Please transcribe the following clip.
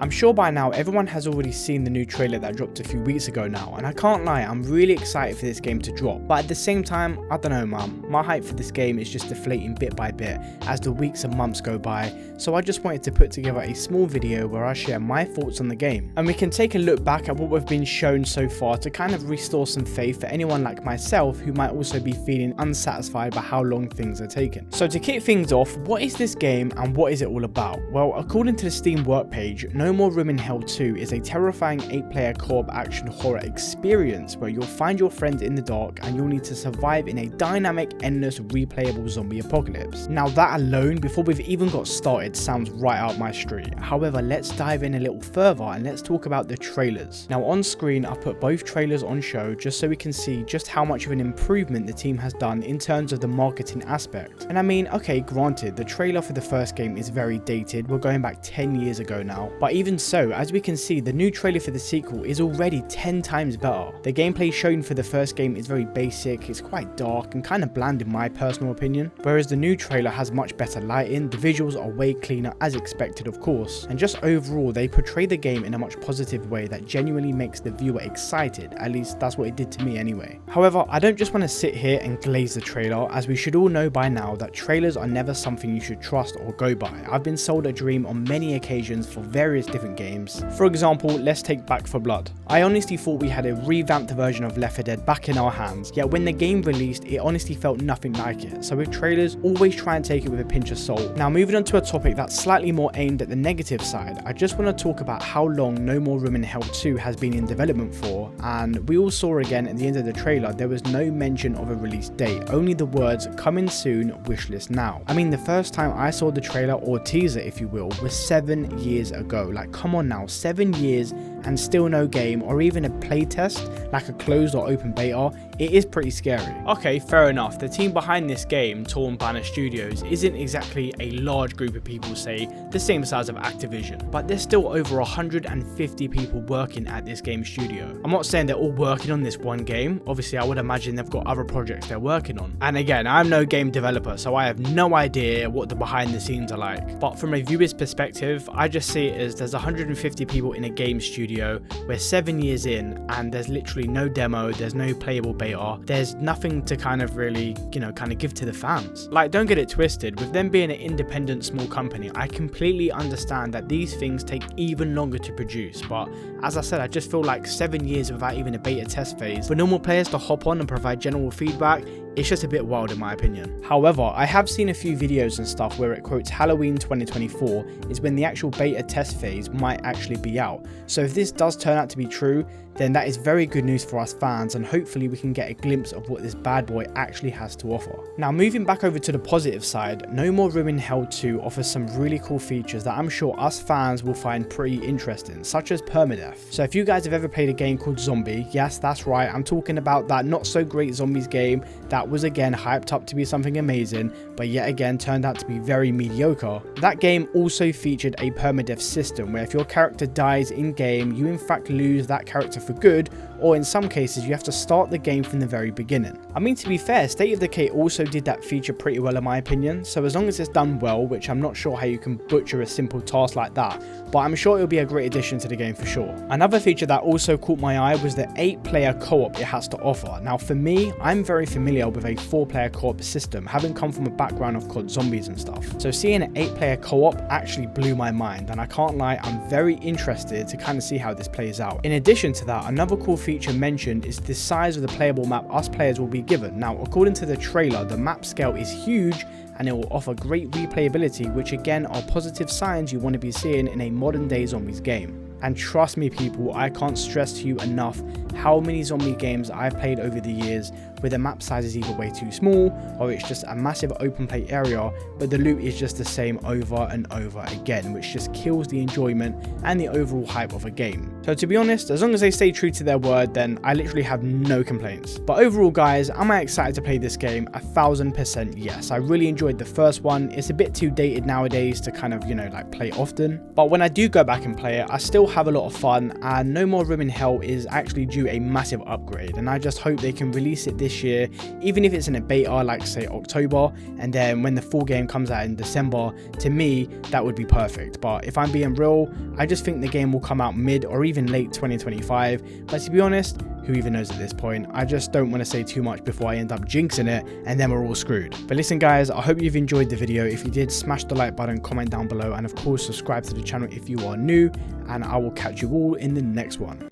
I'm sure by now everyone has already seen the new trailer that dropped a few weeks ago now, and I can't lie, I'm really excited for this game to drop, but at the same time, I don't know man, my hype for this game is just deflating bit by bit as the weeks and months go by, so I just wanted to put together a small video where I share my thoughts on the game, and we can take a look back at what we've been shown so far to kind of restore some faith for anyone like myself who might also be feeling unsatisfied by how long things are taking. So to kick things off, what is this game and what is it all about? Well, according to the Steam work page, No More Room in Hell 2 is a terrifying 8-player co-op action horror experience where you'll find your friends in the dark and you'll need to survive in a dynamic, endless, replayable zombie apocalypse. Now that alone, before we've even got started, sounds right up my street. However, let's dive in a little further and let's talk about the trailers. Now on screen, I've put both trailers on show just so we can see just how much of an improvement the team has done in terms of the marketing aspect. And I mean, okay, granted, the trailer for the first game is very dated, we're going back 10 years ago now, but even so, as we can see, the new trailer for the sequel is already 10 times better. The gameplay shown for the first game is very basic, it's quite dark and kind of bland in my personal opinion, whereas the new trailer has much better lighting, the visuals are way cleaner as expected of course, and just overall they portray the game in a much positive way that genuinely makes the viewer excited, at least that's what it did to me anyway. However, I don't just want to sit here and glaze the trailer, as we should all know by now that trailers are never something you should trust or go by. I've been sold a dream on many occasions for various different games. For example, let's take Back 4 Blood. I honestly thought we had a revamped version of Left 4 Dead back in our hands, yet when the game released, it honestly felt nothing like it. So with trailers, always try and take it with a pinch of salt. Now moving on to a topic that's slightly more aimed at the negative side, I just want to talk about how long No More Room in Hell 2 has been in development for, and we all saw again at the end of the trailer there was no mention of a release date, only the words coming soon, wishlist now. I mean, the first time I saw the trailer or teaser if you will was 7 years ago. Like come on now, 7 years and still no game or even a playtest like a closed or open beta. It is pretty scary. Okay, fair enough, the team behind this game, Torn Banner Studios, isn't exactly a large group of people, say the same size of Activision, but there's still over 150 people working at this game studio. I'm not saying they're all working on this one game, obviously I would imagine they've got other projects they're working on, and again, I'm no game developer so I have no idea what the behind the scenes are like, but from a viewer's perspective, I just see it as there's 150 people in a game studio, we're 7 years in and there's literally no demo, there's no playable beta, there's nothing to kind of really, kind of give to the fans. Like, don't get it twisted, with them being an independent small company, I completely understand that these things take even longer to produce, but as I said, I just feel like 7 years without even a beta test phase, for normal players to hop on and provide general feedback, it's just a bit wild in my opinion. However, I have seen a few videos and stuff where it quotes Halloween 2024 is when the actual beta test phase might actually be out. So if this does turn out to be true, then that is very good news for us fans and hopefully we can get a glimpse of what this bad boy actually has to offer. Now moving back over to the positive side, No More Room in Hell 2 offers some really cool features that I'm sure us fans will find pretty interesting, such as permadeath. So if you guys have ever played a game called Zombie, yes that's right, I'm talking about that not so great zombies game that was again hyped up to be something amazing, but yet again turned out to be very mediocre. That game also featured a permadeath system where if your character dies in game, you in fact lose that character for good, or in some cases you have to start the game from the very beginning. I mean, to be fair, State of Decay also did that feature pretty well in my opinion, so as long as it's done well, which I'm not sure how you can butcher a simple task like that, but I'm sure it'll be a great addition to the game for sure. Another feature that also caught my eye was the 8-player co-op it has to offer. Now for me, I'm very familiar with a 4-player co-op system, having come from a background of COD Zombies and stuff, so seeing an 8-player co-op actually blew my mind, and I can't lie, I'm very interested to kind of see how this plays out. In addition to that, another cool feature mentioned is the size of the playable map us players will be given. Now according to the trailer, the map scale is huge and it will offer great replayability, which again are positive signs you want to be seeing in a modern day zombies game. And trust me people, I can't stress to you enough how many zombie games I've played over the years where the map size is either way too small or it's just a massive open play area, but the loot is just the same over and over again, which just kills the enjoyment and the overall hype of a game. So to be honest, as long as they stay true to their word, then I literally have no complaints. But overall guys, am I excited to play this game? 1000% yes. I really enjoyed the first one. It's a bit too dated nowadays to kind of, like play often, but when I do go back and play it, I still have a lot of fun, and No More Room in Hell is actually due a massive upgrade, and I just hope they can release it this this year, even if it's in a beta like say October, and then when the full game comes out in December, to me that would be perfect. But if I'm being real, I just think the game will come out mid or even late 2025, but to be honest, who even knows at this point? I just don't want to say too much before I end up jinxing it and then we're all screwed. But listen guys, I hope you've enjoyed the video. If you did, smash the like button, comment down below, and of course subscribe to the channel if you are new, and I will catch you all in the next one.